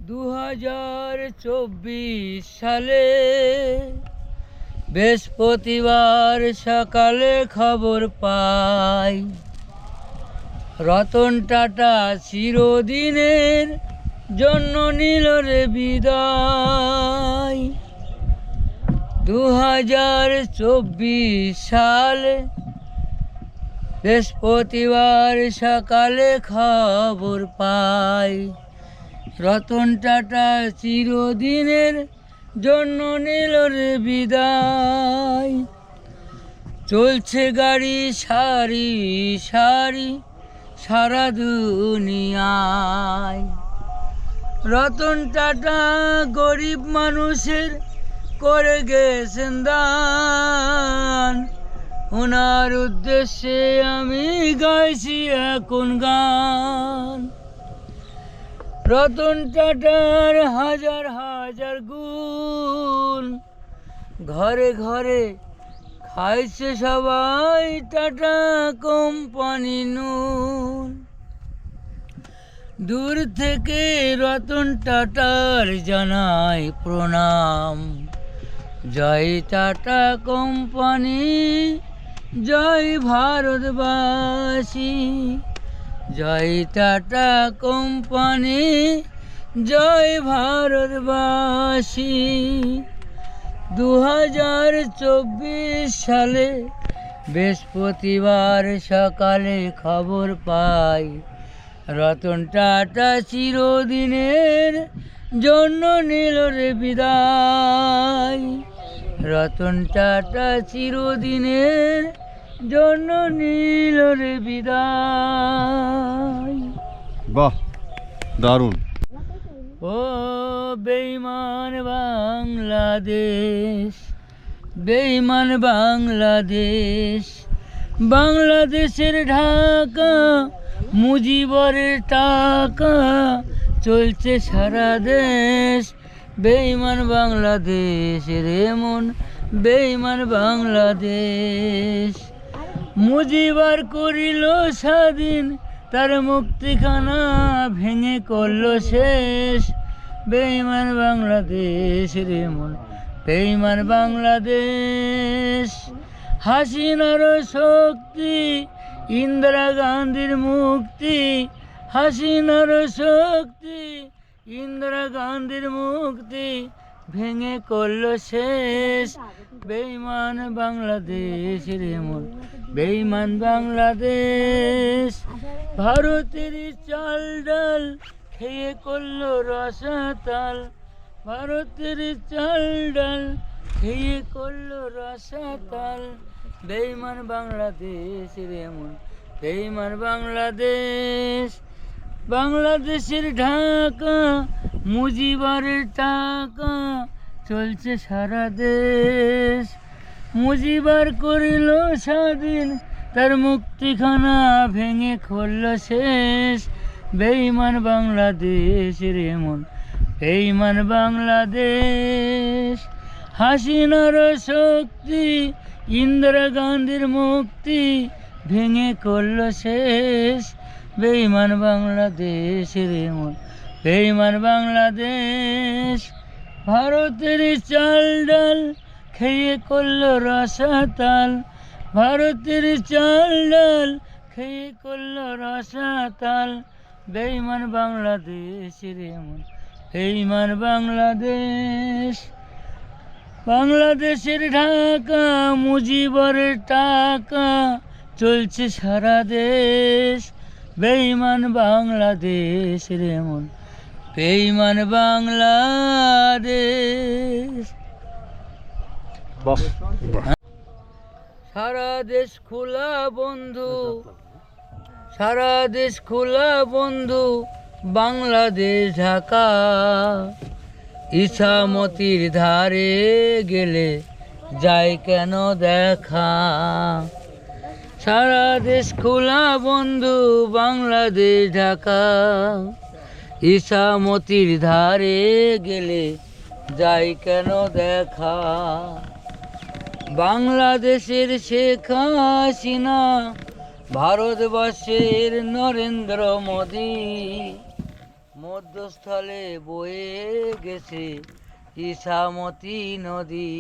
2024 সালে বৃহস্পতিবার সকালে খবর পাই রতন টাটা চিরদিনের জন্য নিল রে বিদায়। 2024 সালে বৃহস্পতিবার সকালে খবর পাই রতন টাটা চিরদিনের জন্য নিল রে বিদায়। চলছে গাড়ি সারি সারি সারা দুনিয়ায়। রতন টাটা গরিব মানুষের করে গেছেন দান, ওনার উদ্দেশ্যে আমি গাইছি এখন গান। রতন টাটার হাজার হাজার গুণ, ঘরে ঘরে খাইছে সবাই টাটা কোম্পানি নুন। দূর থেকে রতন টাটার জানাই প্রণাম, জয় টাটা কোম্পানি, জয় ভারতবাসী। জয় টাটা কোম্পানি, জয় ভারতবাসী। 2024 সালে বৃহস্পতিবার সকালে খবর পাই রতন টাটা চিরদিনের জন্য নিল রে বিদায়। রতন টাটা চিরদিনের জন্য নিল রে বিদায়। বাহ, দারুণ। ও বেঈমান বাংলাদেশ, বেঈমান বাংলাদেশ, বাংলাদেশের ঢাকা মুজিবরের টাকা চলছে সারা দেশ। বেঈমান বাংলাদেশ রে মন, বেঈমান বাংলাদেশ। মুজিবার করিল স্বাধীন, তার মুক্তিখানা ভেঙে করলো শেষ। বেঈমান বাংলাদেশ রে মন, বেঈমান বাংলাদেশ। হাসিনার শক্তি, ইন্দিরা গান্ধীর মুক্তি, হাসিনার শক্তি, ইন্দিরা গান্ধীর মুক্তি ভেঙে করলো শেষ। বেঈমান বাংলাদেশ রে মন, বেঈমান বাংলাদেশ। ভারতের চাল ডাল খেয়ে করলো রসাতাল, ভারতের চাল ডাল খেয়ে করলো রসাতাল। বেঈমান বাংলাদেশ রে মন, বেঈমান বাংলাদেশ। বাংলাদেশের ঢাকা মুজিবরের টাকা চলছে সারা দেশ। মুজিবার করিল স্বাধীন, তার মুক্তিখানা ভেঙে করলো শেষ। বেঈমান বাংলাদেশ রে মন, বেঈমান বাংলাদেশ। হাসিনার শক্তি, ইন্দিরা গান্ধীর মুক্তি ভেঙে করলো শেষ। বেঈমান বাংলাদেশ রে মন, বেঈমান বাংলাদেশ। ভারতের চাল ডাল খেয়ে করলো রসাতাল, ভারতের চাল ডাল খেয়ে করলো রসাতাল। বেঈমান বাংলাদেশ রে মন, বেঈমান বাংলাদেশ। বাংলাদেশের ঢাকা মুজিবরের টাকা চলছে সারা দেশ। বেঈমান বাংলাদেশ রে মন, বেঈমান বাংলাদেশ। সারা দেশ খোলা বন্ধু, সারা দেশ খোলা বন্ধু, বাংলাদেশ ঢাকা। ইছামতির ধারে গেলে যায় কেন দেখা। সারা দেশ খোলা বন্ধু, বাংলাদেশ ঢাকা। ইছামতির ধারে গেলে যায় কেন দেখা। বাংলাদেশের শেখ হাসিনা, ভারতবর্ষের নরেন্দ্র মোদী, মধ্যস্থলে বয়ে গেছে ইছামতি নদী।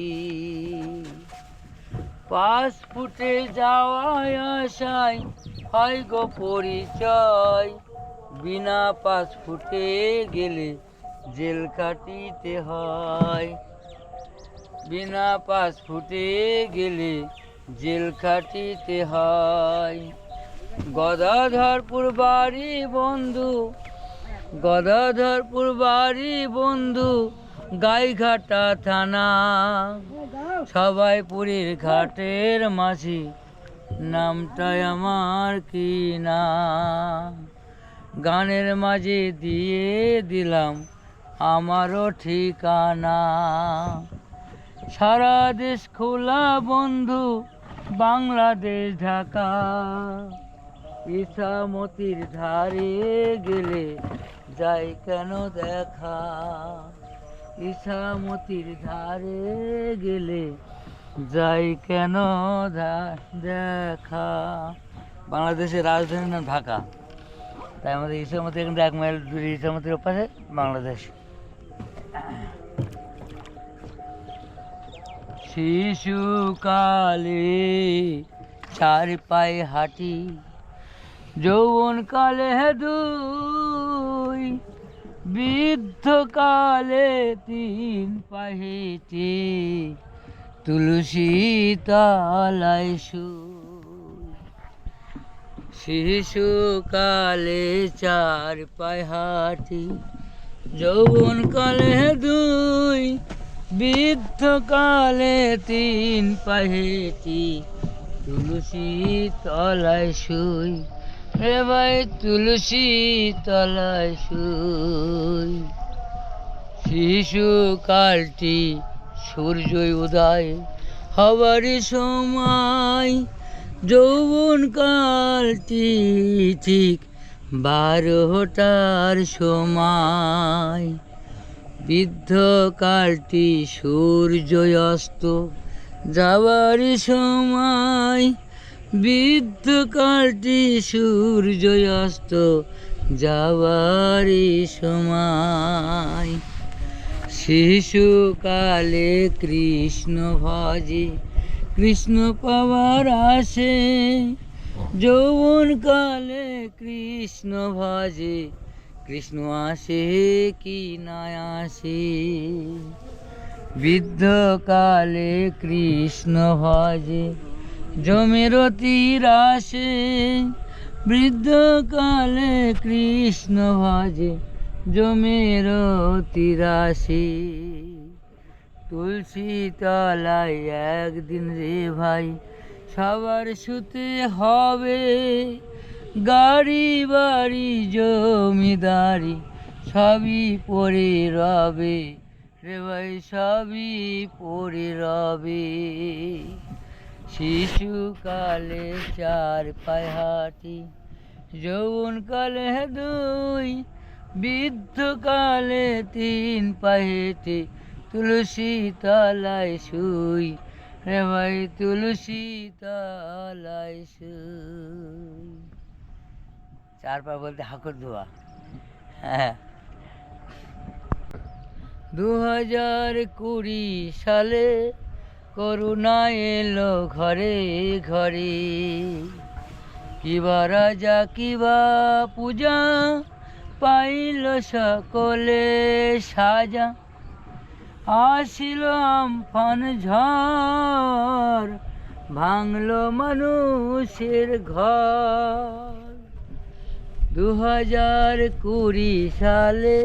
পাসপোর্টে যাওয়ায় আসায় হয় গো পরিচয়, বিনা পাসপোর্টে গেলে জেল কাটিতে হয়। বিনা পাসপোর্টে গেলে জেল কাটিতে হয়। গদাধরপুর বাড়ি বন্ধু, গদাধরপুর বাড়ি বন্ধু, গাইঘাটা থানা। সবাই পুরীর ঘাটের মাঝি, নামটাই আমার কি না। গানের মাঝে দিয়ে দিলাম আমারও ঠিকানা। সারা দেশ খোলা বন্ধু, বাংলাদেশ ঢাকা। ইছামতির ধারে গেলে যাই কেন দেখা। ইছামতির ধারে গেলে যাই কেন দেখা। বাংলাদেশের রাজধানীর নাম ঢাকা, তাই আমাদের ইছামতি এখান থেকে 1 মাইল দূরে, ইছামতির ওপাশে বাংলাদেশ। শিশুকালে 4 পায়ে হাঁটি, যৌবনকালে 2, বৃদ্ধকালে 3 পায়ে হেঁটে তুলসী তলায় শুই। শিশুকালে 4 পায়ে হাঁটি, যৌবনকালে 2, বৃদ্ধকালে 3 পায়ে হেঁটে তুলসী তলায় শুই। রে ভাই তুলসী তলায় শুই। শিশুকালটি সূর্য উদয় হবারই সময়, যৌবনকালটি ঠিক 12টার সময়। বৃদ্ধকালটি সূর্য অস্ত যাবারই সময়, বৃদ্ধকালটি সূর্য অস্ত যাবারই সময়। শিশুকালে কৃষ্ণ ভজে, কৃষ্ণ পাওয়ার আসে, যৌবনকালে কৃষ্ণ ভজে, কৃষ্ণ আসে কি না আসে। বৃদ্ধকালে কৃষ্ণ ভজে, জমের তীর আসে, বৃদ্ধকালে কৃষ্ণ ভজে, জমের তীর আসে। তুলসী তলায় একদিন রে ভাই সবার শুতে হবে, গাড়ি বাড়ি জমিদারি সবই পড়ে রবে রে ভাই, সবই পড়ে রবে। শিশুকালে 4 পায়ে হাঁটি, যৌবনকালে 2, বৃদ্ধকালে 3 পায়ে হেঁটে তুলসী তলায় শুই রে ভাই, তুলসী তলায় শুই। 4 পা বলতে হাঁকুর ধোয়া। হ্যাঁ। 2020 সালে করুণা এলো ঘরে ঘরে, কিবা রাজা কিবা পূজা, পাইল সকলে সাজা। আসিল আমফান ঝড়, ভাঙলো মানুষের ঘর। 2020 সালে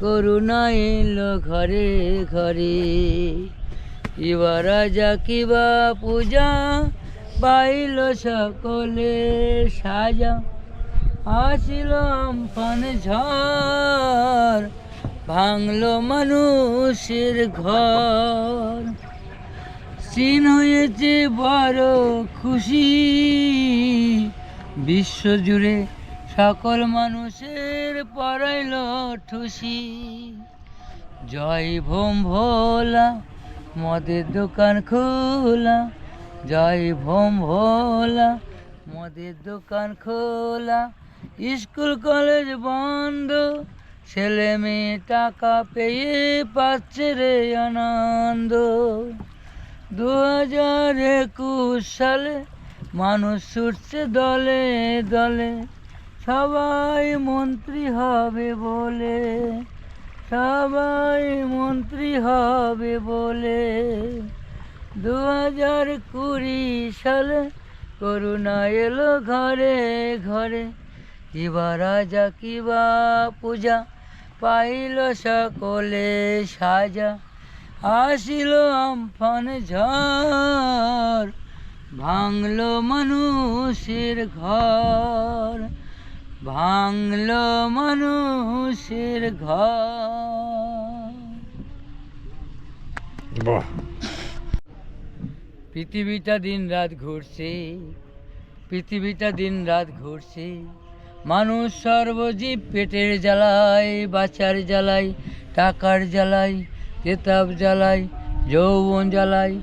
করুণা এলো ঘরে ঘরে, কিবা রাজা কিবা পূজা, পাইল সকলে সাজা। আসিল আমফান ঝড়, ভাঙলো মানুষের ঘর। চীন হয়েছে বড় খুশি, বিশ্বজুড়ে সকল মানুষের পড়াইল ঠুসি। জয় ভোম ভোলা, মদের দোকান খোলা, জয় ভোম ভোলা, মদের দোকান খোলা। স্কুল কলেজ বন্ধ, ছেলে মেয়ে টাকা পেয়ে পাচ্ছে রে আনন্দ। 2021 সালে মানুষ ছুটছে দলে দলে, সবাই মন্ত্রী হবে বলে, সবাই মন্ত্রী হবে বলে। 2020 সালে করুণা এলো ঘরে ঘরে, কিবা রাজা কিবা পূজা পাইল সকলে সাজা। আসিল আমফান ঝড়, ভাঙলো মানুষের ঘর, ভাঙলো মানুষের ঘর। বাহ। পৃথিবীটা দিন রাত ঘুরছে, পৃথিবীটা দিন রাত ঘুরছে, মানুষ সর্বজীব পেটের জ্বালায়, বাঁচার জ্বালায়, টাকার জ্বালায়, কেতাব জ্বালায়, যৌবন জ্বালায়,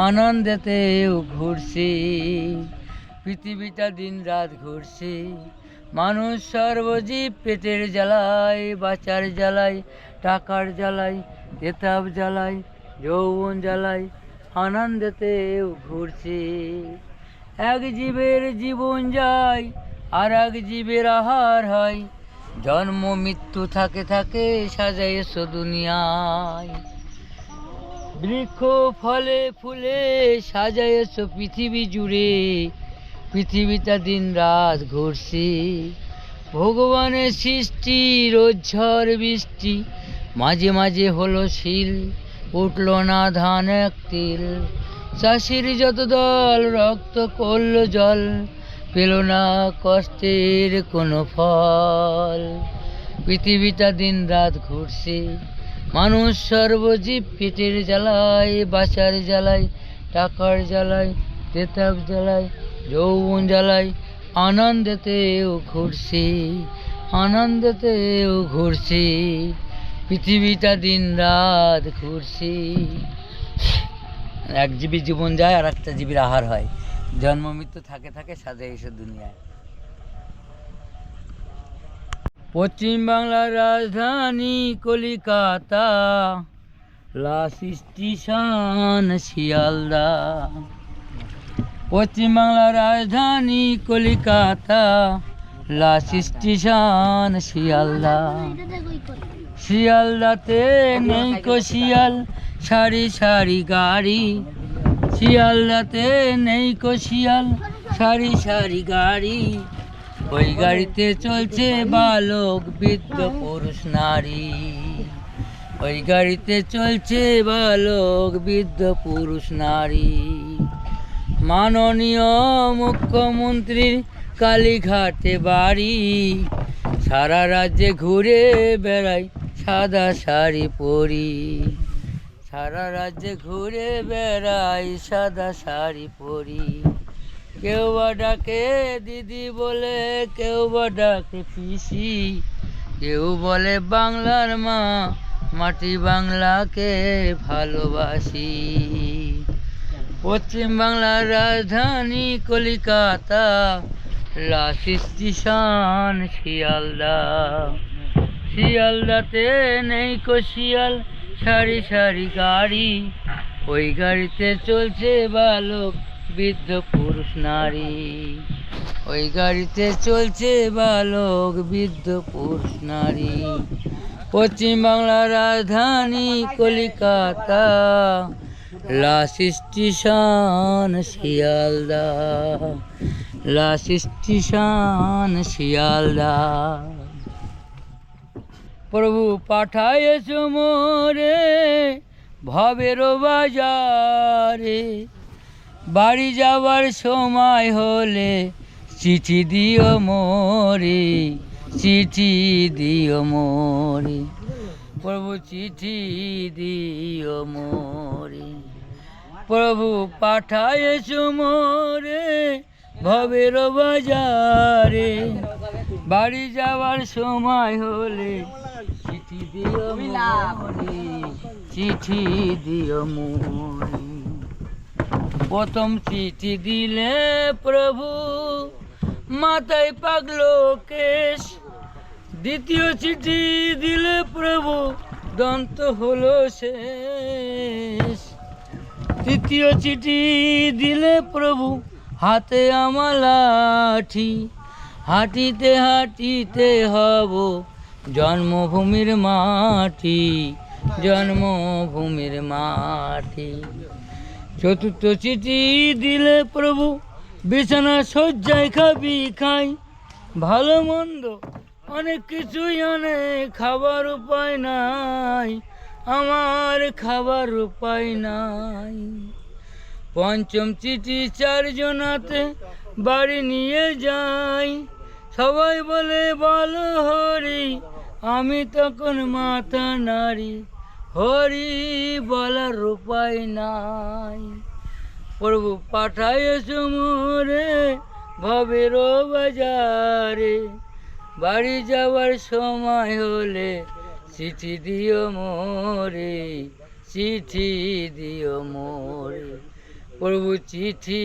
আনন্দেতেও ঘুরছে। পৃথিবীটা দিন রাত ঘুরছে, মানুষ সর্বজীব পেটের জ্বালায়, বাঁচার জ্বালায়, টাকার জ্বালায়, কেতাব জ্বালায়, যৌবন জ্বালায়, আনন্দেতেও ঘুরছে। এক জীবের জীবন যায়, আর এক জীবের আহার হয়, জন্ম মৃত্যু থাকে থাকে সাজাইছো দুনিয়ায়। বৃক্ষ ফলে ফুলে সাজাইছো পৃথিবী জুড়ে, পৃথিবীটা দিন রাত ঘুরছে। ভগবানের সৃষ্টি, রোজ ঝড় বৃষ্টি, মাঝে মাঝে হলো শিল, উঠল না ধান এক তিল। চাষির যত দল রক্ত করল জল, পেল না কষ্টের কোনো ফল। পৃথিবীটা দিন রাত ঘুরছে, মানুষ সর্বজীব পেটের জ্বালায়, বাঁচার জ্বালায়, টাকার জ্বালায়, কেতাব জ্বালায়, যৌবন জ্বালায়, আনন্দেতেও ঘুরছে, আনন্দেতেও ঘুরছে। পৃথিবীটা দিন রাত ঘুরছে। এক জীবী জীবন যায়, আর একটা জীবীর আহার হয়, জন্ম মৃত্যু থাকে থাকে সাজাইছে দুনিয়ায়। পশ্চিম বাংলার রাজধানী কলিকাতা, লাস্ট স্টেশন শিয়ালদা। পশ্চিম বাংলার রাজধানী কলিকাতা, লাস্ট স্টেশন শিয়ালদা। শিয়ালদাতে নেই কো শিয়াল, সারি সারি গাড়ি, শিয়ালদাতে নেই কো শিয়াল, সারি সারি গাড়ি। ওই গাড়িতে চলছে বালক বৃদ্ধ পুরুষ নারী, ওই গাড়িতে চলছে বালক বৃদ্ধ পুরুষ নারী। মাননীয় মুখ্যমন্ত্রীর কালীঘাটে বাড়ি, সারা রাজ্যে ঘুরে বেড়াই সাদা শাড়ি পরি, সারা রাজ্যে ঘুরে বেড়াই সাদা শাড়ি পরি। কেউ বা ডাকে দিদি বলে, কেউ বা ডাকে পিসি, কেউ বলে বাংলার মা, মাটি বাংলাকে ভালোবাসি। পশ্চিম বাংলার রাজধানী কলিকাতা, লাস্ট স্টেশন শিয়ালদা। শিয়ালদাতে নেই কো শিয়াল, সারি সারি গাড়ি, ওই গাড়িতে চলছে বালক বৃদ্ধ পুরুষ নারী, ওই গাড়িতে চলছে বালক বৃদ্ধ পুরুষ নারী। পশ্চিম বাংলার রাজধানী Calcutta, last station Sealdah, last station Sealdah. প্রভু পাঠায়েছো মোরে ভবের বাজারে, বাড়ি যাওয়ার সময় হলে চিঠি দিও মোরে, চিঠি দিও মোরে, প্রভু চিঠি দিও মোরে। প্রভু পাঠায়েছো মোরে ভবের বাজারে, বাড়ি যাওয়ার সময় হলে চিঠি দিও মোরে, চিঠি দিও মোরে। প্রথম চিঠি দিলে প্রভু মাথায় পাগলো কেশ, দ্বিতীয় চিঠি দিলে প্রভু দন্ত হলো শেষ। তৃতীয় চিঠি দিলে প্রভু হাতে আমার লাঠি, হাঁটিতে হাঁটিতে হব জন্মভূমির মাটি, জন্মভূমির মাটি। চতুর্থ চিঠি দিলে প্রভু বিছানা শয্যায় খাবি খাই, ভালো মন্দ অনেক কিছুই আনে, খাবার উপায় নাই, আমার খাবার উপায় নাই। পঞ্চম চিঠি চারজনাতে বাড়ি নিয়ে যাই, সবাই বলে বলো হরি, আমি তখন মাথা নাড়ি, হরি বলার উপায় নাই। প্রভু পাঠাইছো মোরে ভবের বাজারে, বাড়ি যাওয়ার সময় হলে চিঠি দিও মোরে, চিঠি দিও মোরে, প্রভু চিঠি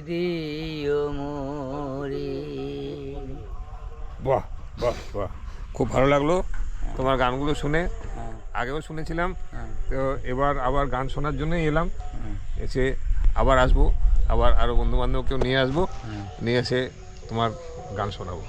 দিও মোরে। বাহ বাহ বাহ, খুব ভালো লাগলো তোমার গানগুলো শুনে। আগেও শুনেছিলাম, তো এবার আবার গান শোনার জন্যই এলাম। এসে আবার আসবো, আবার আরও বন্ধুবান্ধবকেও নিয়ে আসবো, নিয়ে এসে তোমার গান শোনাবো।